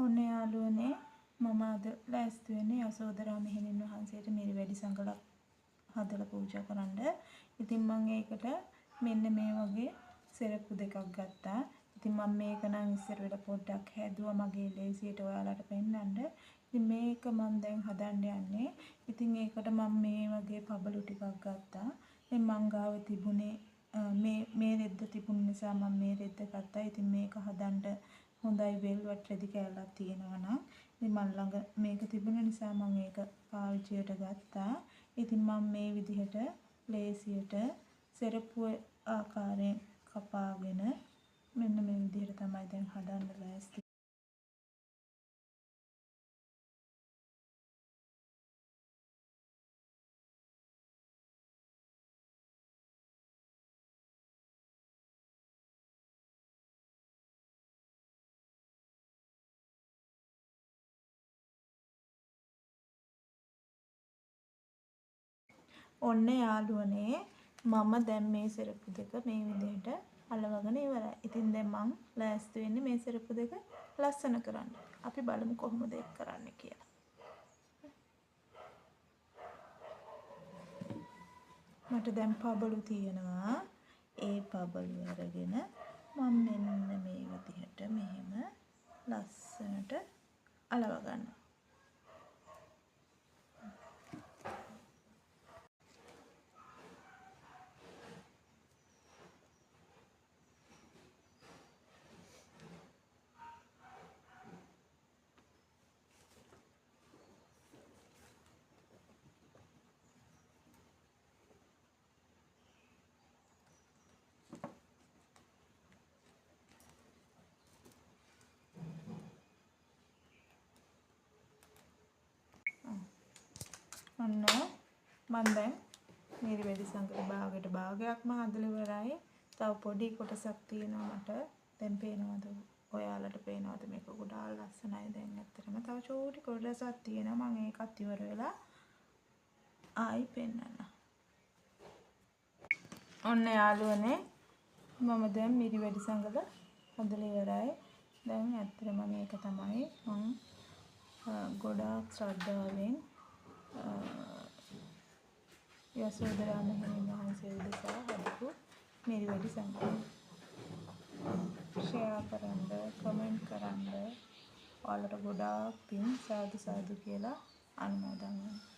ඔන්න යාළුවනේ මම අද ලෑස්ති වෙන්නේ යසෝදරා මෙහෙණින් වහන්සේට මිරි වැඩි සංගලක් හදලා පූජා කරන්න. ඉතින් මම ඒකට මෙන්න මේ වගේ සෙරප්පු දෙකක් ගත්තා. ඉතින් මම මේක නම් ඉස්සර වෙලා පොඩ්ඩක් හැදුවා මගේ ලේසියට ඔයාලට පෙන්නන්න. ඉතින් මේක මම දැන් හදන්න යන්නේ. ඉතින් ඒකට මම මේ වගේ පබළු ටිකක් ගත්තා. මේ මං ගාව තිබුණේ මේ රෙද්ද තිබුණ නිසා මම මේ රෙද්ද ගත්තා. ඉතින් මේක හදන්න හොඳයි වෙල්වට් රෙදි කෑල්ලක් තියෙනවා නම් ඉතින් මන් ළඟ මේක තිබුණ නිසා මම ඒක පාවිච්චියට ගත්තා. ඉතින් මම මේ විදිහට ලේසියට සෙරප්පුව ආකාරයෙන් කපාගෙන මෙන්න මේ විදිහට තමයි දැන් හදන්න ලෑස්ති. ඔන්න යාළුවනේ මම දැන් මේ සෙරප්පු දෙක මේ විදිහට අලවගෙන ඉවරයි. ඉතින් දැන් මං ලෑස්ති වෙන්නේ මේ සෙරප්පු දෙක ලස්සන කරන්න. අපි බලමු කොහොමද ඒක කරන්නේ කියලා. මට දැන් පබළු තියෙනවා. ඒ පබළු අරගෙන මම මෙන්න මේ විදිහට මෙහෙම ලස්සනට අලව ගන්නවා. ඔන්න මම දැන් මිරි වැඩි සංගල භාගයට භාගයක්ම හදලා ඉවරයි. තව පොඩි කොටසක් තියෙනවා මට. දැන් පේනවද? ඔයාලට පේනවද මේක ගොඩාක් ලස්සනයි දැන් ඇත්තටම. තව චූටි කොටසක් තියෙනවා. මම ඒකත් ඉවර වෙලා ආයි පෙන්නන්න. ඔන්න යාළුවනේ මම දැන් මිරි වැඩි සංගල හදලා ඉවරයි. දැන් ඇත්තටම මේක තමයි මම ගොඩාක් ශ්‍රද්ධාවෙන් යසෝදරා මෙහෙණින් වහන්සේ උදෙසා හදපු මිරි වැඩි සංගල. ෂෙයා කරන්න, කමෙන්ට් කරන්න. ඔයාලට ගොඩාක් පින් සාදු සාදු කියලා අනුමෝදන් වෙනවා.